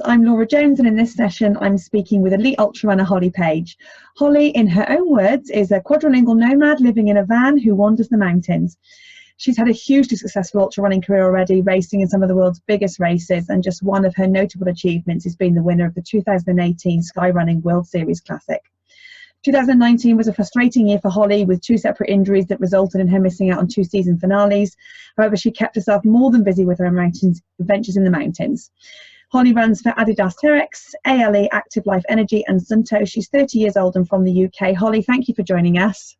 I'm Laura Jones, and in this session I'm speaking with elite ultrarunner Holly Page. Holly, in her own words, is a quadrilingual nomad living in a van who wanders the mountains. She's had a hugely successful ultrarunning career already, racing in some of the world's biggest races, and just one of her notable achievements is being the winner of the 2018 Skyrunning World Series Classic. 2019 was a frustrating year for Holly, with 2 separate injuries that resulted in her missing out on 2 season finales. However, she kept herself more than busy with her adventures in the mountains. Holly runs for Adidas-Terrex, ALE, Active Life Energy and Suunto. She's 30 years old and from the UK. Holly, thank you for joining us.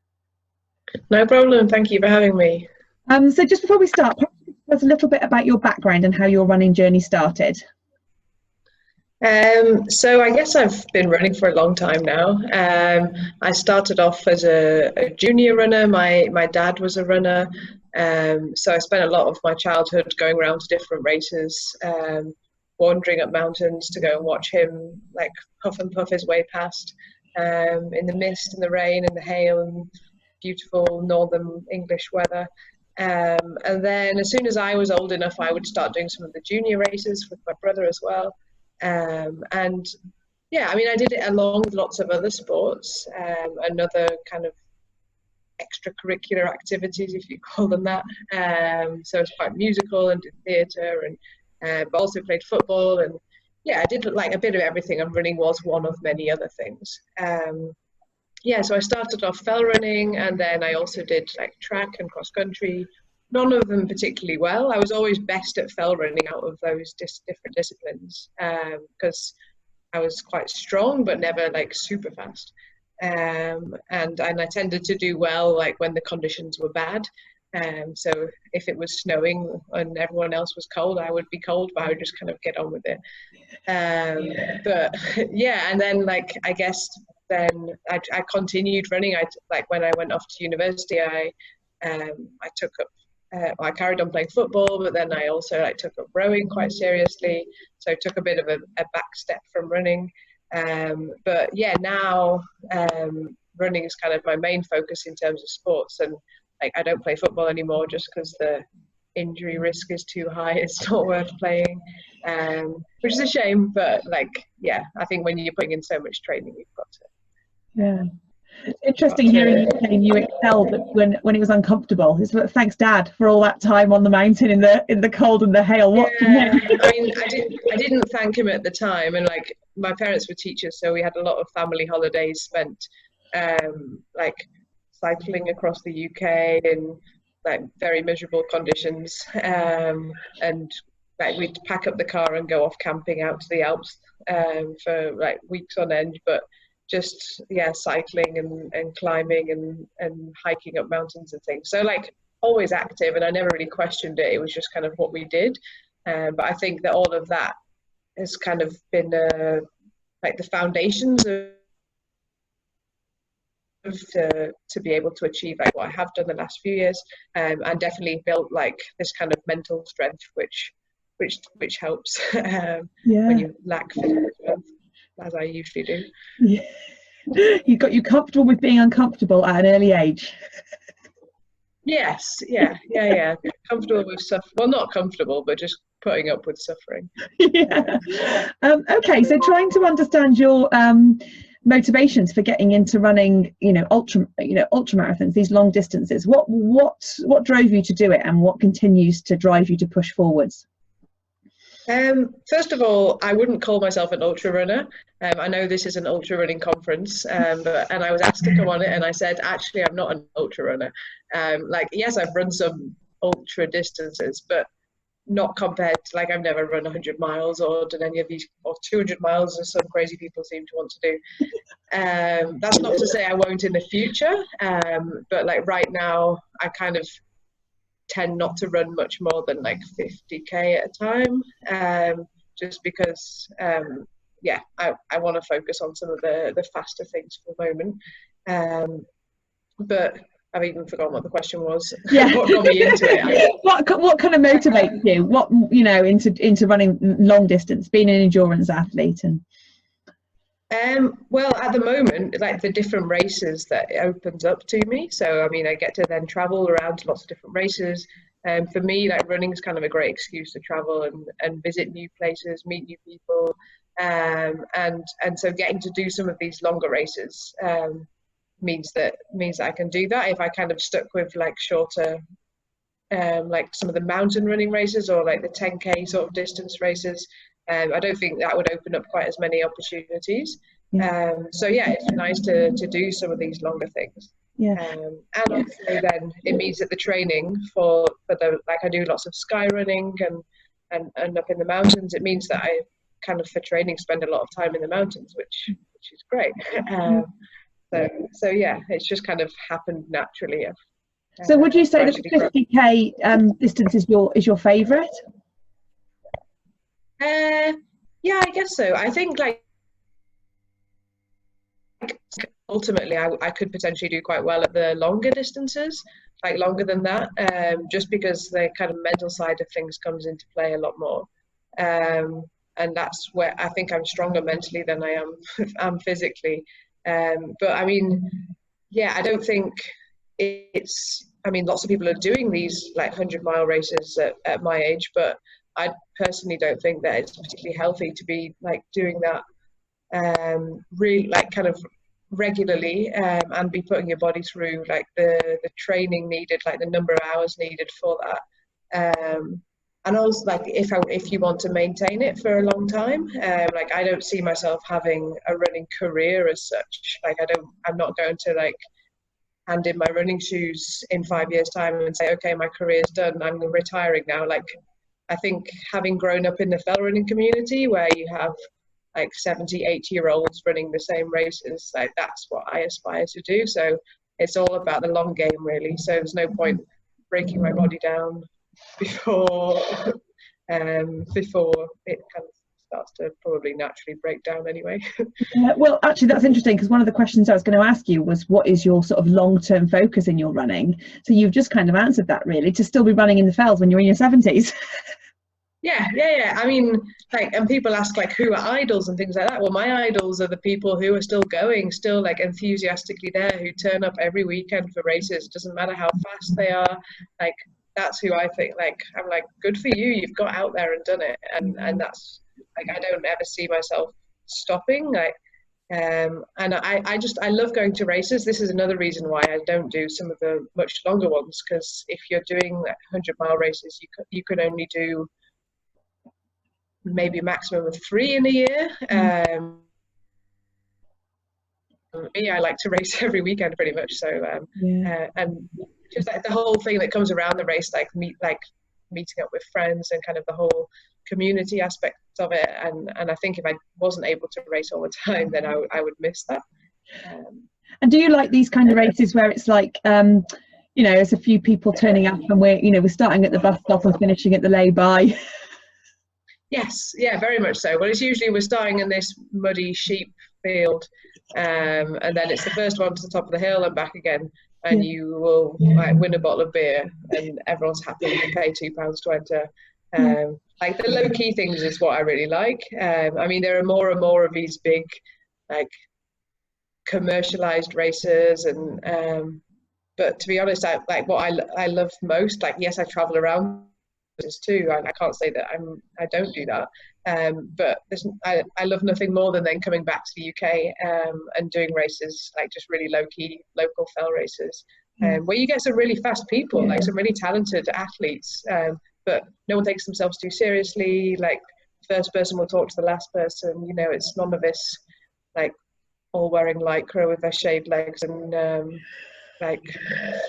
No problem, thank you for having me. So just before we start, perhaps tell us a little bit about your background and how your running journey started. So I guess I've been running for a long time now. I started off as a junior runner. My dad was a runner, so I spent a lot of my childhood going around to different races, wandering up mountains to go and watch him like huff and puff his way past in the mist and the rain and the hail and beautiful northern English weather. And then as soon as I was old enough, I would start doing some of the junior races with my brother as well. And yeah, I mean, I did it along with lots of other sports, and other kind of extracurricular activities, if you call them that. So it's quite musical and did theatre, and but also played football, and yeah, I did like a bit of everything, and running was one of many other things. Yeah, so I started off fell running, and then I also did like track and cross country. None of them particularly well. I was always best at fell running out of those different disciplines, because I was quite strong but never like super fast. And I tended to do well like when the conditions were bad. So if it was snowing and everyone else was cold, I would be cold, but I would just kind of get on with it. But yeah, and then like I guess then I continued running. Like when I went off to university, I took up. I carried on playing football, but then I also like took up rowing quite seriously. So I took a bit of a back step from running. But yeah, now running is kind of my main focus in terms of sports. And like I don't play football anymore just because the injury risk is too high. It's not worth playing, which is a shame. But like, yeah, I think when you're putting in so much training, you've got to. Yeah. It's interesting hearing you saying you excelled when it was uncomfortable. It's thanks, Dad, for all that time on the mountain in the cold and the hail. Yeah, I mean, I didn't thank him at the time, and like my parents were teachers, so we had a lot of family holidays spent, like cycling across the UK in like very miserable conditions, and like we'd pack up the car and go off camping out to the Alps for like weeks on end, but just yeah, cycling and climbing and hiking up mountains and things. So like always active, and I never really questioned it. It was just kind of what we did. But I think that all of that has kind of been like the foundations to be able to achieve like what I have done the last few years, and definitely built like this kind of mental strength, which helps when you lack physical strength, as I usually do. Yeah. You got you comfortable with being uncomfortable at an early age. Yes, yeah. Comfortable with suffering. Well, not comfortable, but just putting up with suffering. Yeah. Okay, so trying to understand your motivations for getting into running, ultra marathons, these long distances. What drove you to do it, and what continues to drive you to push forwards? First of all, I wouldn't call myself an ultra runner. I know this is an ultra running conference, and I was asked to come on it, and I said, actually, I'm not an ultra runner. Like, yes, I've run some ultra distances, but not compared to, like, I've never run 100 miles or done any of these, or 200 miles as some crazy people seem to want to do. That's not to say I won't in the future, but like right now, I kind of tend not to run much more than like 50k at a time, just because I want to focus on some of the faster things for the moment, but I've even forgotten what the question was. Yeah. What got me into it? What kind of motivates you? What into running long distance, being an endurance athlete? And well, at the moment, like the different races that it opens up to me. So, I mean, I get to then travel around to lots of different races, For me, like running is kind of a great excuse to travel and visit new places, meet new people, and so getting to do some of these longer races means that I can do that. If I kind of stuck with like shorter, like some of the mountain running races or like the 10K sort of distance races, I don't think that would open up quite as many opportunities. Yeah. So yeah, it's nice to do some of these longer things. Yeah. And also then it means that the training for the, like I do lots of sky running and up in the mountains, it means that I kind of for training spend a lot of time in the mountains, which is great. So yeah, it's just kind of happened naturally. So would you say that 50K distance is your favorite? Yeah, I guess so. I think like ultimately I could potentially do quite well at the longer distances, like longer than that, just because the kind of mental side of things comes into play a lot more. And that's where I think I'm stronger mentally than I am physically. But I mean, yeah, I don't think I mean, lots of people are doing these like 100-mile races at my age, but I personally don't think that it's particularly healthy to be like doing that really like kind of regularly and be putting your body through like the training needed, like the number of hours needed for that. And also like if you want to maintain it for a long time, like I don't see myself having a running career as such. Like I'm not going to like hand in my running shoes in 5 years time and say, okay, my career's done, I'm retiring now. Like I think having grown up in the fell running community where you have like 70, 80-year-olds running the same races, like that's what I aspire to do. So it's all about the long game really. So there's no point breaking my body down before it kind of starts to probably naturally break down anyway. Well, actually, that's interesting because one of the questions I was going to ask you was what is your sort of long-term focus in your running? So you've just kind of answered that really, to still be running in the fells when you're in your 70s. Yeah. I mean, like, and people ask like, who are idols and things like that. Well, my idols are the people who are still going, still like enthusiastically there, who turn up every weekend for races. It doesn't matter how fast they are. Like, that's who I think. Like, I'm like, good for you. You've got out there and done it. And that's like, I don't ever see myself stopping. Like, and I love going to races. This is another reason why I don't do some of the much longer ones, because if you're doing like 100-mile races, you can only do maybe a maximum of 3 in a year. Me, I like to race every weekend pretty much. So and just like the whole thing that comes around the race, like meeting up with friends and kind of the whole community aspect of it. And I think if I wasn't able to race all the time, then I would miss that. And do you like these kind of races where it's like you know, there's a few people turning up and we're starting at the bus stop and finishing at the lay-by? Yes, yeah, very much so. Well, it's usually we're starting in this muddy sheep field, and then it's the first one to the top of the hill and back again, and you will like win a bottle of beer, and everyone's happy. You pay £2 to enter. Like the low key things is what I really like. I mean, there are more and more of these big, like commercialized races, and but to be honest, like what I love most. Like, yes, I travel around too. I can't say that I don't do that, but I love nothing more than then coming back to the UK and doing races, like just really low-key local fell races, where you get some really fast people, like some really talented athletes, but no one takes themselves too seriously. Like first person will talk to the last person, you know, it's none of this like all wearing lycra with their shaved legs and like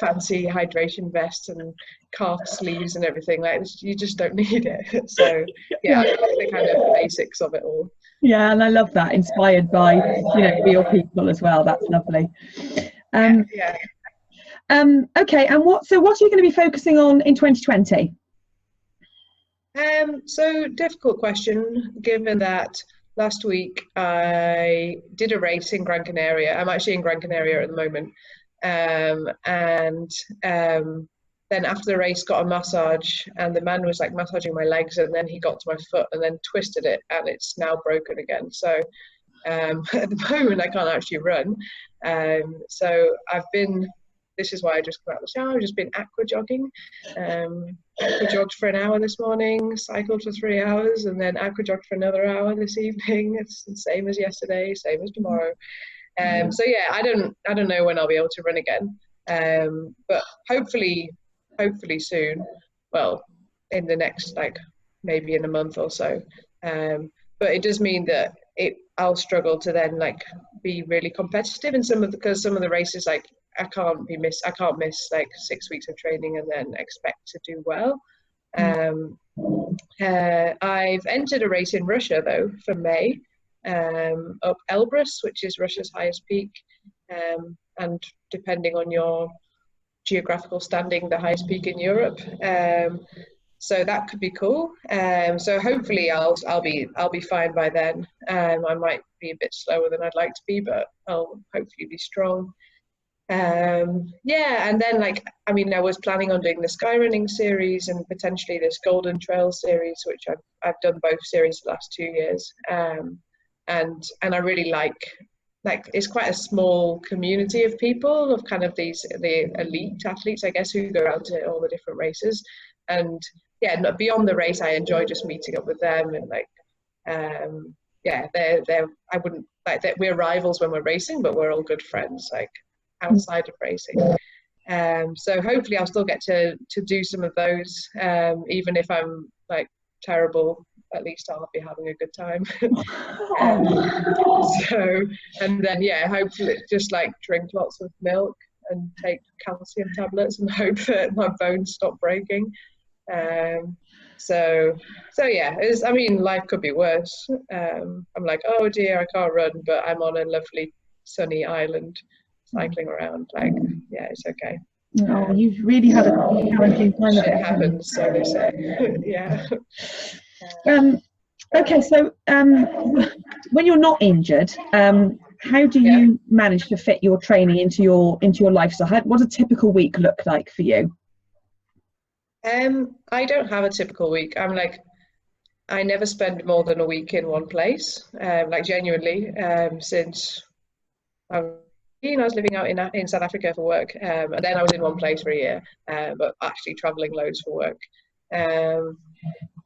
fancy hydration vests and calf sleeves and everything. Like, you just don't need it. So yeah, I like the kind of basics of it all. Yeah, and I love that, inspired by, you know, real people as well. That's lovely. Yeah. Okay, and what are you going to be focusing on in 2020? So difficult question, given that last week I did a race in Gran Canaria. I'm actually in Gran Canaria at the moment. Then after the race got a massage, and the man was like massaging my legs, and then he got to my foot and then twisted it, and it's now broken again. So at the moment I can't actually run. So I've been this is why I just got out of the shower. I've just been aqua jogging. Aqua jogged for an hour this morning, cycled for 3 hours, and then aqua jogged for another hour this evening. It's the same as yesterday, same as tomorrow. So yeah, I don't know when I'll be able to run again. But hopefully soon. Well, in the next, like, maybe in a month or so. But it does mean that I'll struggle to then like be really competitive in because some of the races, like, I can't miss like 6 weeks of training and then expect to do well. I've entered a race in Russia though for May, up Elbrus, which is Russia's highest peak, and depending on your geographical standing, the highest peak in Europe. So that could be cool. So hopefully I'll be fine by then. I might be a bit slower than I'd like to be, but I'll hopefully be strong. Yeah, and then, like, I mean, I was planning on doing the Skyrunning series and potentially this Golden Trail series, which I've done both series the last 2 years. And I really like it's quite a small community of people, of kind of the elite athletes, I guess, who go out to all the different races. And yeah, beyond the race, I enjoy just meeting up with them and like, yeah, I wouldn't like that we're rivals when we're racing, but we're all good friends like outside of racing. So hopefully I'll still get to do some of those, even if I'm like terrible. At least I'll be having a good time. So, and then yeah, hopefully just like drink lots of milk and take calcium tablets and hope that my bones stop breaking. So yeah, I mean, life could be worse. I'm like, oh dear, I can't run, but I'm on a lovely sunny island cycling around. Like, yeah, it's okay. Oh, you've really had a challenging time. Shit happens, so they say. Yeah. Okay, so when you're not injured, how do you manage to fit your training into your lifestyle? What does a typical week look like for you? I don't have a typical week. I'm like, I never spend more than a week in one place. Like genuinely, since I was living out in South Africa for work, and then I was in one place for a year, but actually traveling loads for work.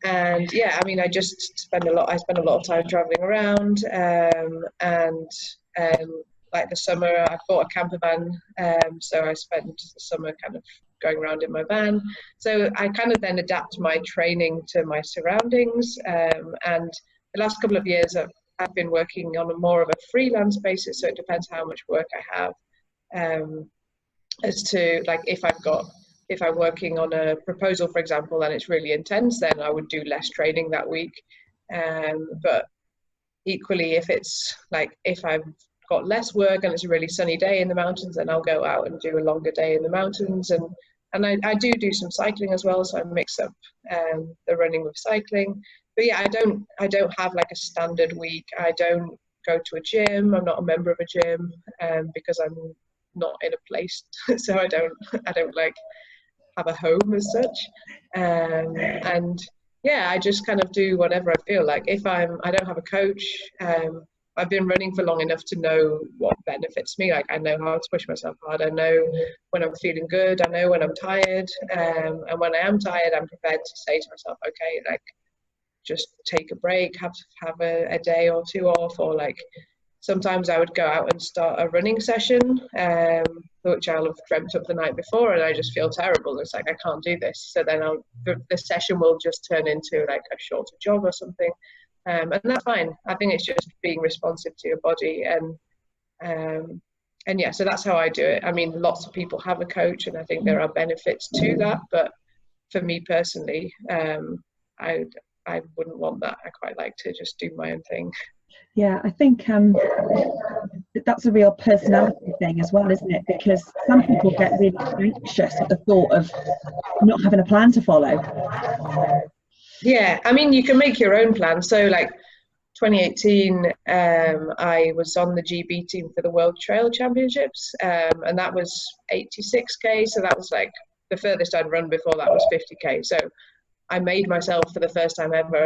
And yeah, I mean, I spend a lot of time traveling around, and like the summer, I bought a camper van, so I spend the summer kind of going around in my van. So I kind of then adapt my training to my surroundings. And the last couple of years, I've been working on more of a freelance basis, so it depends how much work I have, as to like if I'm working on a proposal, for example, and it's really intense, then I would do less training that week. But equally, if I've got less work and it's a really sunny day in the mountains, then I'll go out and do a longer day in the mountains. And I do some cycling as well, so I mix up the running with cycling. But yeah, I don't have like a standard week. I don't go to a gym. I'm not a member of a gym, because I'm not in a place, so I don't like have a home as such. And yeah, I just kind of do whatever I feel like. If I don't have a coach, I've been running for long enough to know what benefits me. Like, I know how to push myself hard. I know when I'm feeling good. I know when I'm tired. And when I am tired, I'm prepared to say to myself, okay, like, just take a break, have a day or two off, or like, sometimes I would go out and start a running session, which I'll have dreamt up the night before, and I just feel terrible. It's like, I can't do this. So then the session will just turn into like a shorter jog or something. And that's fine. I think it's just being responsive to your body. And yeah, so that's how I do it. I mean, lots of people have a coach, and I think there are benefits to that. But for me personally, I wouldn't want that. I quite like to just do my own thing. Yeah, I think that's a real personality thing as well, isn't it? Because some people get really anxious at the thought of not having a plan to follow. Yeah, I mean, you can make your own plan. So like 2018, I was on the GB team for the World Trail Championships, and that was 86k. So that was like the furthest I'd run before that was 50k. So I made myself, for the first time ever,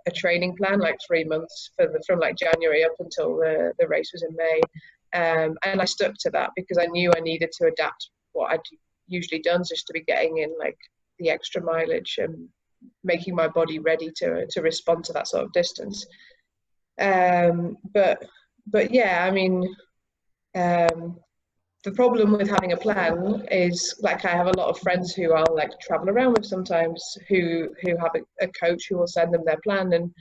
a training plan, like 3 months from like January up until the race was in May. And I stuck to that because I knew I needed to adapt what I'd usually done, just to be getting in like the extra mileage and making my body ready to respond to that sort of distance. But yeah, I mean, the problem with having a plan is, like, I have a lot of friends who I'll like travel around with sometimes, who have a coach who will send them their plan, and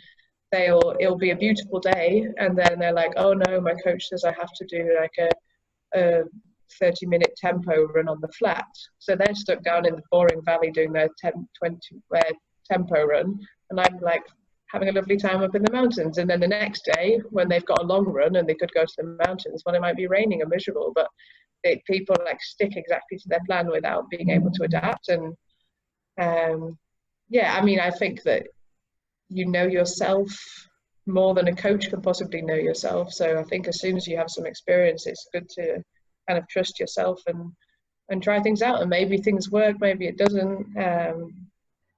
it'll be a beautiful day, and then they're like, oh no, my coach says I have to do like a 30-minute tempo run on the flat. So they're stuck down in the boring valley doing their 10-20 tempo run, and I'm like having a lovely time up in the mountains. And then the next day, when they've got a long run and they could go to the mountains, well, it might be raining or miserable, but people like stick exactly to their plan without being able to adapt. And yeah, I mean, I think that you know yourself more than a coach can possibly know yourself. So I think as soon as you have some experience, it's good to kind of trust yourself and try things out, and maybe things work, maybe it doesn't.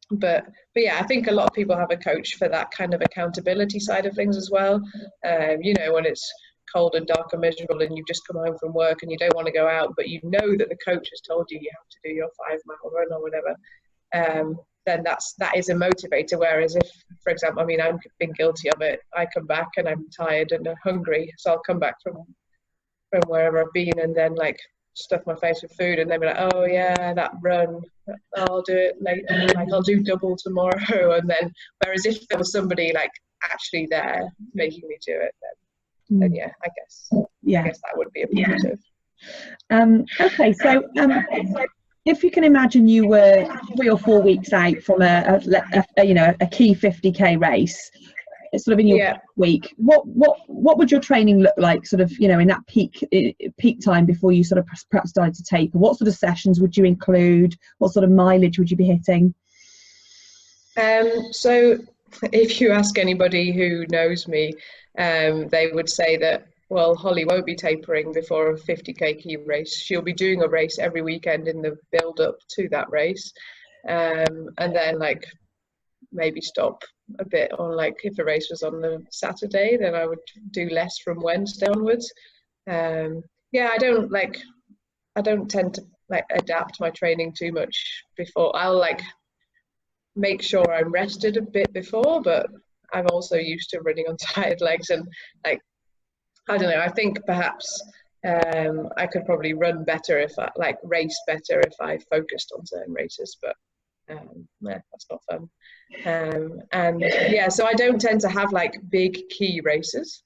But yeah, I think a lot of people have a coach for that kind of accountability side of things as well. You know, when it's cold and dark and miserable and you've just come home from work and you don't want to go out, but you know that the coach has told you you have to do your 5-mile run or whatever, then that is a motivator. Whereas if, for example, I mean, I've been guilty of it, I come back and I'm tired and hungry, so I'll come back from wherever I've been and then like stuff my face with food, and then be like, oh yeah, that run, I'll do it later, like I'll do double tomorrow. And then, whereas if there was somebody like actually there making me do it, then yeah, I guess that would be a positive. Okay, so if you can imagine you were 3 or 4 weeks out from a key 50k race, sort of in your week, what would your training look like, sort of, you know, in that peak time before you sort of perhaps started to taper? What sort of sessions would you include? What sort of mileage would you be hitting? So if you ask anybody who knows me, they would say that, well, Holly won't be tapering before a 50k key race. She'll be doing a race every weekend in the build up to that race, and then like maybe stop a bit on, like, if the race was on the Saturday, then I would do less from Wednesday onwards. Yeah, I don't tend to like adapt my training too much before. I'll like make sure I'm rested a bit before, but I'm also used to running on tired legs, and like, I don't know, I think perhaps I could probably run better if I like race better if I focused on certain races, but that's not fun. And yeah, so I don't tend to have like big key races,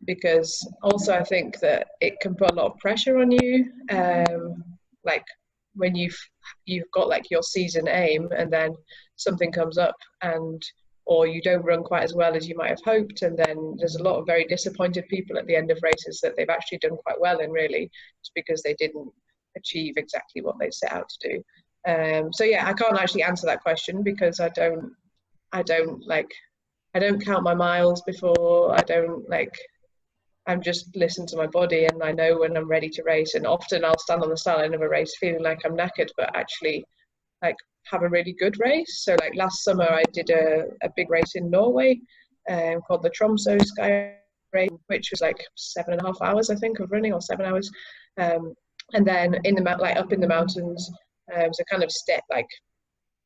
because also I think that it can put a lot of pressure on you, like when you've got like your season aim and then something comes up or you don't run quite as well as you might have hoped, and then there's a lot of very disappointed people at the end of races that they've actually done quite well in, really, just because they didn't achieve exactly what they set out to do. So yeah, I can't actually answer that question because I don't count my miles before. I'm just listen to my body, and I know when I'm ready to race. And often I'll stand on the start line of a race feeling like I'm knackered, but actually like have a really good race. So like last summer I did a big race in Norway, called the Tromsø Skyrunning race, which was like 7.5 hours, I think, of running, or 7 hours. And then in the up in the mountains, so kind of step like,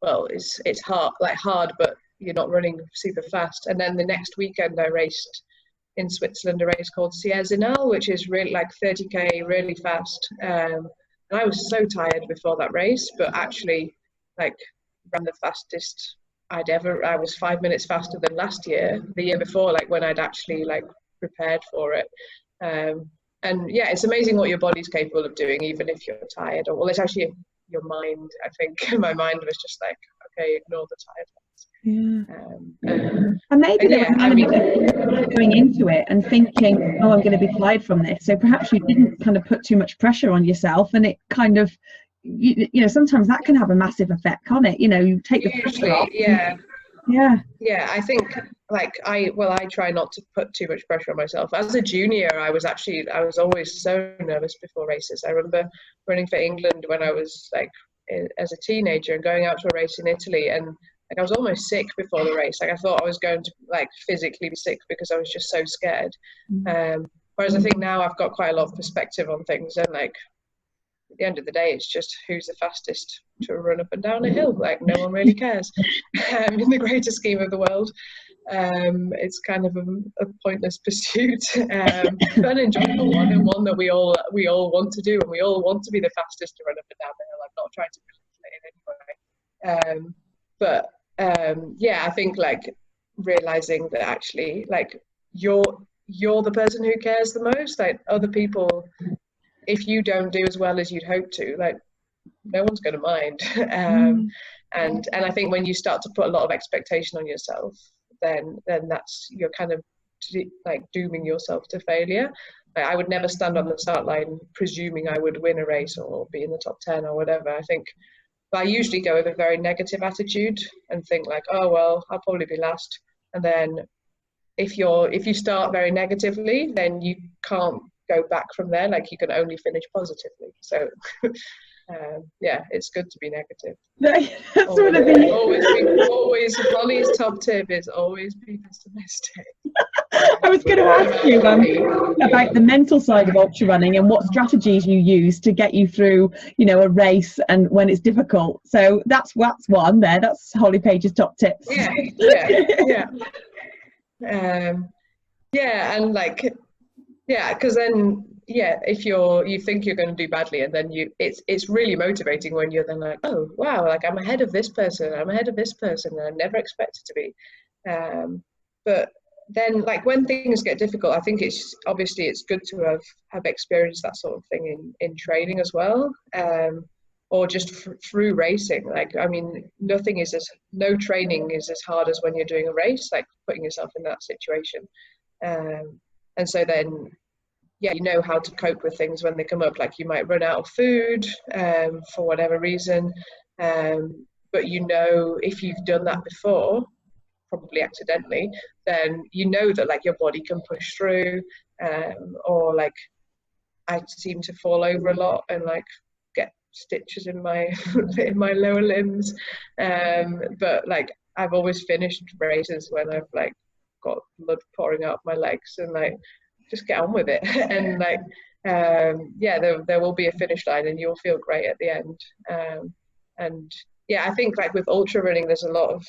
well, it's hard, but you're not running super fast. And then the next weekend I raced in Switzerland a race called Sierzinal, which is really like 30k, really fast. And I was so tired before that race, but actually like ran the fastest I was 5 minutes faster than last year, the year before, like when I'd actually like prepared for it. And yeah, it's amazing what your body's capable of doing, even if you're tired. Well, it's actually your mind. I think my mind was just like, okay, ignore the tiredness. And maybe there was an element of going into it and thinking, oh, I'm going to be tired from this. So perhaps you didn't kind of put too much pressure on yourself, and it kind of, you know, sometimes that can have a massive effect, can't it? You know, you take the pressure off. Yeah, I think like I try not to put too much pressure on myself. As a junior, I was always so nervous before races. I remember running for England when I was like as a teenager and going out to a race in Italy, and like I was almost sick before the race. Like I thought I was going to like physically be sick because I was just so scared. Whereas I think now I've got quite a lot of perspective on things, and like at the end of the day, it's just who's the fastest to run up and down a hill. Like, no one really cares in the greater scheme of the world. It's kind of a pointless pursuit, but an enjoyable one, and one that we all want to do, and we all want to be the fastest to run up and down the hill. I'm not trying to in any way, but yeah, I think like realizing that actually, like, you're the person who cares the most. Like, other people, if you don't do as well as you'd hope to, like, no one's going to mind. And I think when you start to put a lot of expectation on yourself, then that's, you're kind of like dooming yourself to failure. Like, I would never stand on the start line presuming I would win a race or be in the top 10 or whatever. I usually go with a very negative attitude and think like, oh well, I'll probably be last. And then if you start very negatively, then you can't go back from there. Like, you can only finish positively. So yeah, it's good to be negative. That's one of the always Holly's top tip is always be pessimistic. I was going to ask you about the mental side of ultra running and what strategies you use to get you through, you know, a race and when it's difficult. So that's one there. That's Holly Page's top tips. Yeah. And like, yeah, because then, yeah, if you think you're going to do badly, and then it's really motivating when you're then like, oh wow, like I'm ahead of this person, and I never expected to be. But then, like, when things get difficult, I think it's good to have experienced that sort of thing in training as well, or just through racing. Like, I mean, no training is as hard as when you're doing a race, like putting yourself in that situation. And so then, yeah, you know how to cope with things when they come up. Like, you might run out of food for whatever reason, but you know, if you've done that before, probably accidentally, then you know that like your body can push through. Or like, I seem to fall over a lot and like get stitches in my in my lower limbs, but like I've always finished races when I've like got blood pouring out my legs and like just get on with it. And like yeah, there will be a finish line and you'll feel great at the end. And yeah, I think like with ultra running, there's a lot of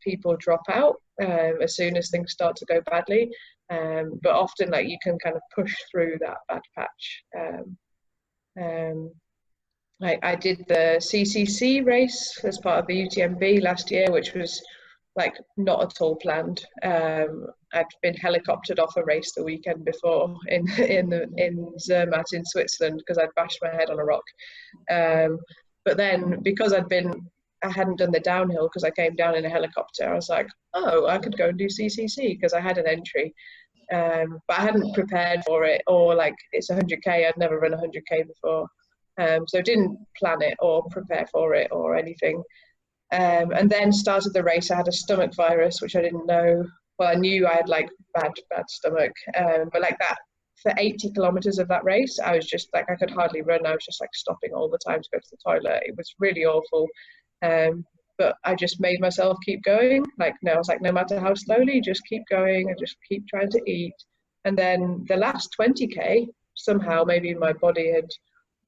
people drop out as soon as things start to go badly, but often like you can kind of push through that bad patch. I did the CCC race as part of the UTMB last year, which was like not at all planned. I'd been helicoptered off a race the weekend before in Zermatt in Switzerland because I'd bashed my head on a rock. But then because I hadn't done the downhill because I came down in a helicopter, I was like, oh, I could go and do CCC because I had an entry. But I hadn't prepared for it, or like it's 100k. I'd never run 100k before, so didn't plan it or prepare for it or anything. And then started the race. I had a stomach virus, which I didn't know. Well, I knew I had like bad stomach, but like that for 80 kilometers of that race, I was just like, I could hardly run. I was just like stopping all the time to go to the toilet. It was really awful. But I just made myself keep going. Like, no, I was like, no matter how slowly, just keep going and just keep trying to eat. And then the last 20k, somehow maybe my body had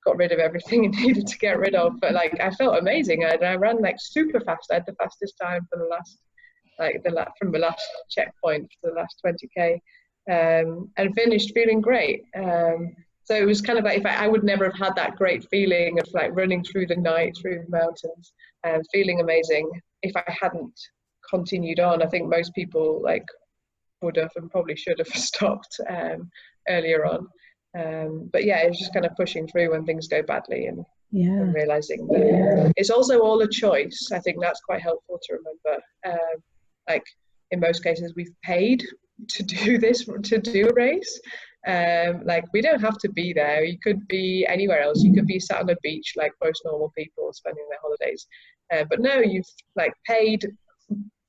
got rid of everything it needed to get rid of. But like, I felt amazing. I ran like super fast. I had the fastest time for the last, from the last checkpoint to the last 20k, and finished feeling great. So it was kind of like, if I would never have had that great feeling of like running through the night, through the mountains, and feeling amazing if I hadn't continued on. I think most people like would have and probably should have stopped earlier on. But yeah, it was just kind of pushing through when things go badly and realizing that it's also all a choice. I think that's quite helpful to remember. Like in most cases, we've paid to do a race. Like we don't have to be there. You could be anywhere else. You could be sat on a beach like most normal people spending their holidays. But no, you've like paid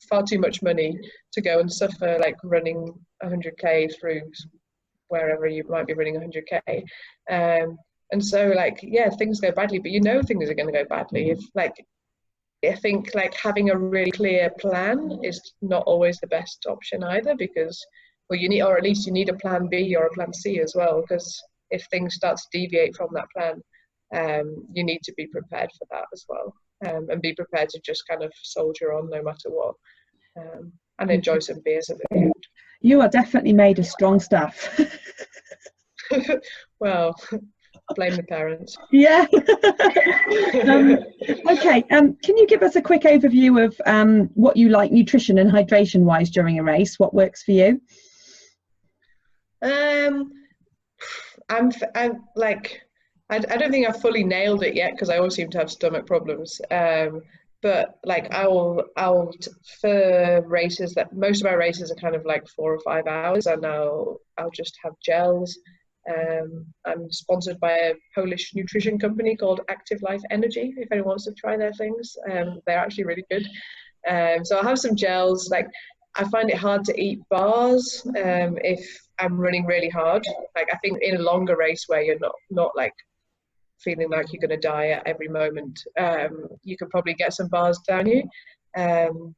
far too much money to go and suffer like running 100k through wherever you might be running 100k. And so like, yeah, things go badly, but you know things are going to go badly. If like, I think like having a really clear plan is not always the best option either, because well, you need, or at least you need a plan B or a plan C as well, because if things start to deviate from that plan, you need to be prepared for that as well, and be prepared to just kind of soldier on no matter what, and enjoy some beers at the end. You are definitely made of strong stuff. Well, blame the parents. Yeah. Okay. Can you give us a quick overview of what you like nutrition and hydration wise during a race? What works for you? I'm like, I don't think I've fully nailed it yet because I always seem to have stomach problems. But like I'll for races that most of our races are kind of like 4 or 5 hours, and I'll just have gels. I'm sponsored by a Polish nutrition company called Active Life Energy. If anyone wants to try their things, they're actually really good. So I'll have some gels. Like, I find it hard to eat bars if I'm running really hard. Like, I think in a longer race where you're not like feeling like you're going to die at every moment, you can probably get some bars down you. And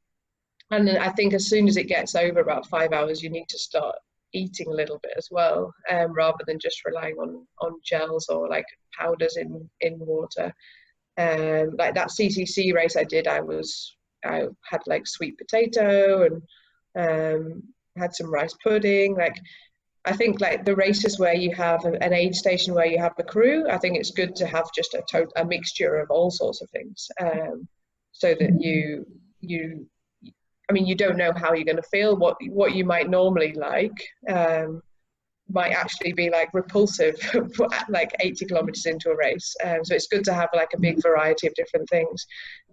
then I think as soon as it gets over about 5 hours, you need to start eating a little bit as well, rather than just relying on gels or like powders in water. Like that CCC race I did, I had like sweet potato and had some rice pudding. Like, I think like the races where you have an aid station where you have the crew, I think it's good to have just a mixture of all sorts of things, so that you I mean, you don't know how you're going to feel. What you might normally like might actually be like repulsive like 80 kilometers into a race. So it's good to have like a big variety of different things.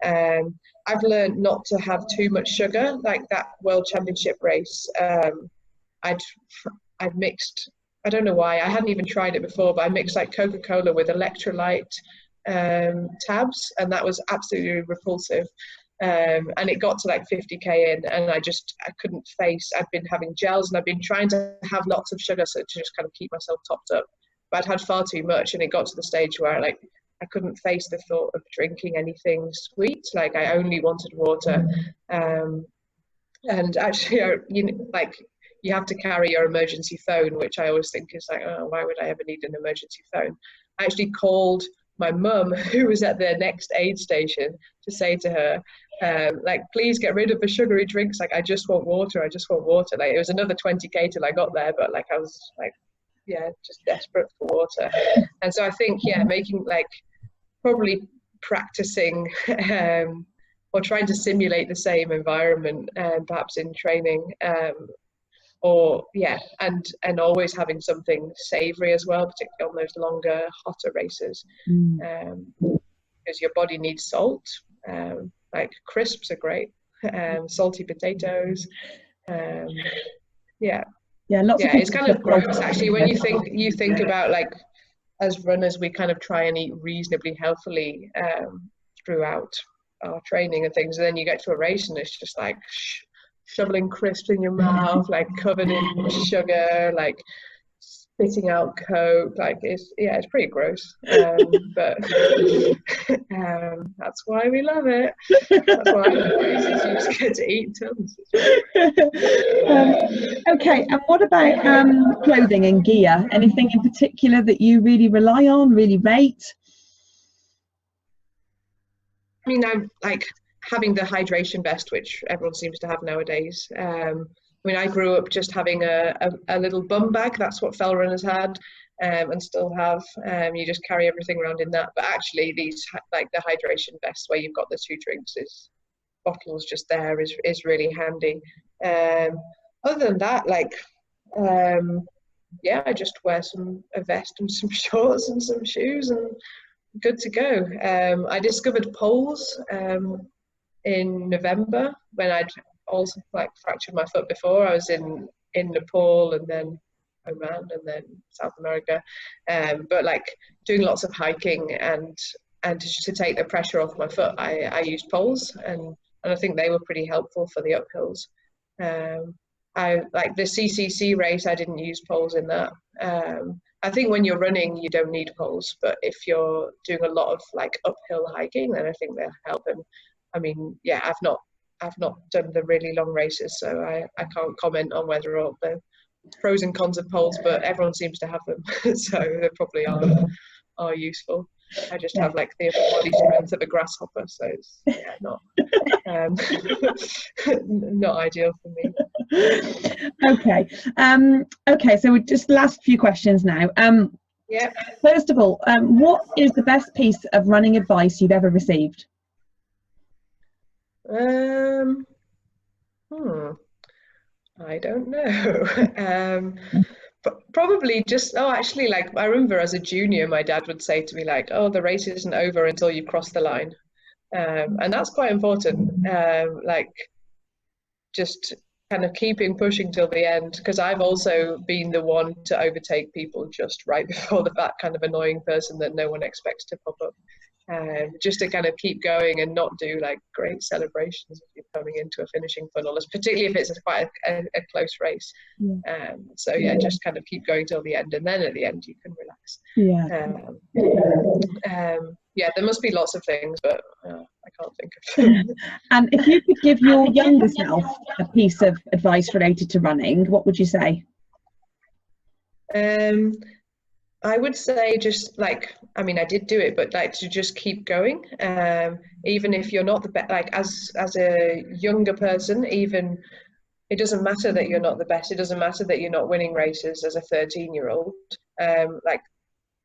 I've learned not to have too much sugar. Like that World Championship race, I'd mixed, I don't know why, I hadn't even tried it before, but I mixed like Coca-Cola with electrolyte tabs, and that was absolutely repulsive. And it got to like 50k in, and I couldn't face. I'd been having gels and I'd been trying to have lots of sugar so to just kind of keep myself topped up, but I'd had far too much, and it got to the stage where like I couldn't face the thought of drinking anything sweet. Like, I only wanted water. And actually, you have to carry your emergency phone, which I always think is like, oh, why would I ever need an emergency phone? I actually called my mum, who was at the next aid station, to say to her, like, please get rid of the sugary drinks. Like, I just want water. I just want water. Like, it was another 20k till I got there, but like, I was like, yeah, just desperate for water. And so I think, yeah, making like probably practicing or trying to simulate the same environment, perhaps in training, or yeah, and always having something savory as well, particularly on those longer, hotter races, because your body needs salt. Like crisps are great, salty potatoes. Yeah, lots of it's kind of gross actually when you think about, like, as runners we kind of try and eat reasonably healthily throughout our training and things, and then you get to a race and it's just like shoveling crisps in your mouth, like covered in sugar, like spitting out Coke. Like, it's pretty gross, but that's why we love it. That's why races, you just get to eat tons. Okay, and what about clothing and gear? Anything in particular that you really rely on, really rate? I mean, I'm like having the hydration vest, which everyone seems to have nowadays. I mean, I grew up just having a little bum bag. That's what fell runners had, and still have. You just carry everything around in that. But actually, these, like the hydration vests where you've got the 2 drinks, bottles just there, is really handy. Other than that, like, I just wear a vest and some shorts and some shoes and good to go. I discovered poles in November when I'd also like fractured my foot before. I was in Nepal and then Oman and then South America, but like doing lots of hiking and to take the pressure off my foot, I used poles, and I think they were pretty helpful for the uphills. I like the CCC race, I didn't use poles in that. I think when you're running you don't need poles, but if you're doing a lot of like uphill hiking, then I think they'll help. And I mean, yeah, I've not done the really long races, so I can't comment on whether or the pros and cons of poles, but everyone seems to have them, so they probably are useful. I just have like the body strength of a grasshopper, so it's not not ideal for me. Okay, so we just last few questions now. Yeah. First of all, what is the best piece of running advice you've ever received? I don't know. But probably just, actually, like, I remember as a junior, my dad would say to me, like, oh, the race isn't over until you cross the line. And that's quite important. Like, just kind of keeping pushing till the end, because I've also been the one to overtake people just right before that kind of annoying person that no one expects to pop up. Just to kind of keep going and not do like great celebrations if you're coming into a finishing funnel, particularly if it's quite a close race. So yeah, just kind of keep going till the end, and then at the end you can relax. Yeah, there must be lots of things, but I can't think of them. And if you could give your younger self a piece of advice related to running, what would you say? I would say just like, I mean, I did do it, but like to just keep going. Even if you're not the best, like as a younger person, even it doesn't matter that you're not the best. It doesn't matter that you're not winning races as a 13-year-old. Like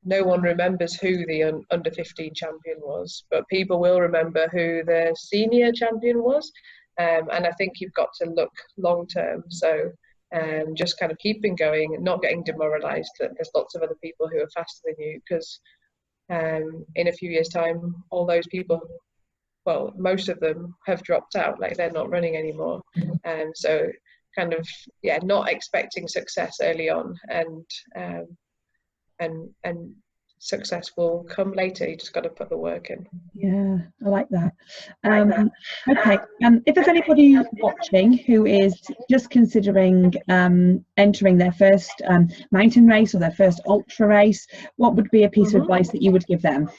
no one remembers who the under 15 champion was, but people will remember who the senior champion was. And I think you've got to look long term. So just kind of keeping going and not getting demoralized that there's lots of other people who are faster than you, because in a few years time all those people, well, most of them have dropped out, like they're not running anymore. And so kind of not expecting success early on, and success will come later. You just got to put the work in. Yeah, I like that. Okay, if there's anybody watching who is just considering entering their first mountain race or their first ultra race, what would be a piece of advice that you would give them?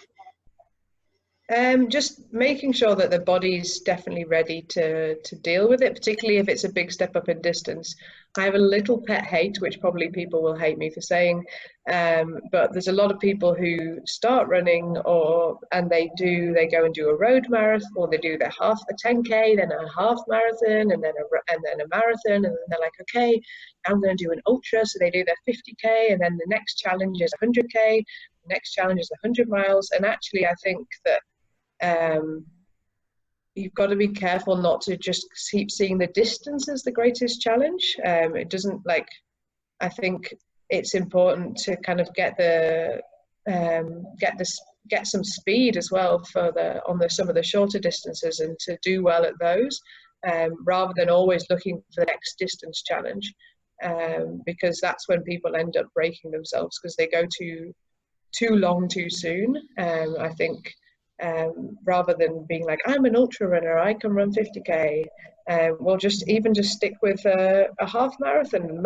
Just making sure that the body's definitely ready to deal with it, particularly if it's a big step up in distance. I have a little pet hate, which probably people will hate me for saying, but there's a lot of people who start running and they go and do a road marathon, or they do their a 10K, then a half marathon, and then a marathon, and then they're like, okay, I'm going to do an ultra. So they do their 50K, and then the next challenge is 100K, the next challenge is 100 miles. And actually, I think that you've got to be careful not to just keep seeing the distance as the greatest challenge. It doesn't, like, I think it's important to kind of get some speed as well on some of the shorter distances, and to do well at those, rather than always looking for the next distance challenge, because that's when people end up breaking themselves, because they go too long too soon. I think rather than being like, I'm an ultra runner, I can run 50K, well, just stick with a half marathon and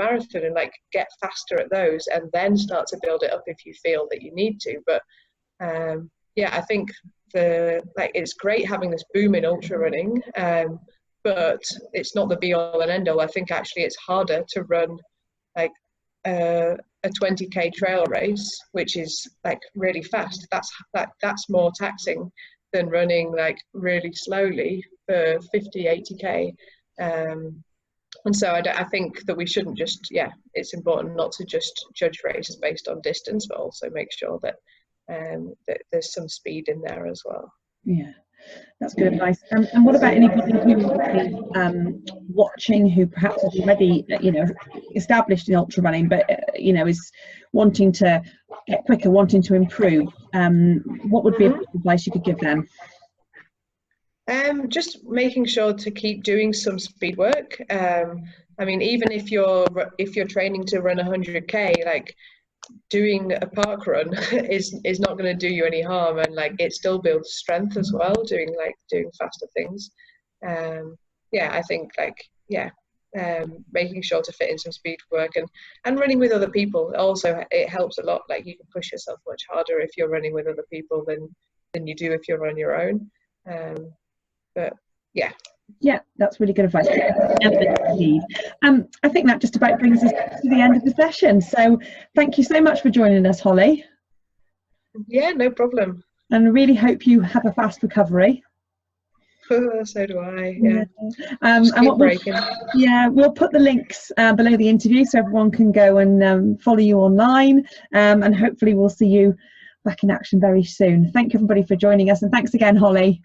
like get faster at those, and then start to build it up if you feel that you need to. But I think it's great having this boom in ultra running, but it's not the be all and end all. I think actually it's harder to run like a 20K trail race, which is like really fast. That's more taxing than running like really slowly for 50-80K. And so I think that we shouldn't just, it's important not to just judge races based on distance, but also make sure that that there's some speed in there as well. Yeah, that's good advice. And what about anybody who is watching, who perhaps is already, established in ultra running, but is wanting to get quicker, wanting to improve? What would be advice you could give them? Just making sure to keep doing some speed work. I mean, even if you're training to run 100K, like doing a park run is not going to do you any harm, and like it still builds strength as well, doing faster things. I think making sure to fit in some speed work and running with other people also, it helps a lot. Like you can push yourself much harder if you're running with other people than you do if you're on your own. Yeah, that's really good advice. I think that just about brings us to the end of the session. So thank you so much for joining us, Holly. Yeah, no problem. and really hope you have a fast recovery. So do I. Yeah. And keep breaking. We'll put the links below the interview so everyone can go and follow you online, and hopefully we'll see you back in action very soon. Thank you everybody for joining us, and thanks again, Holly.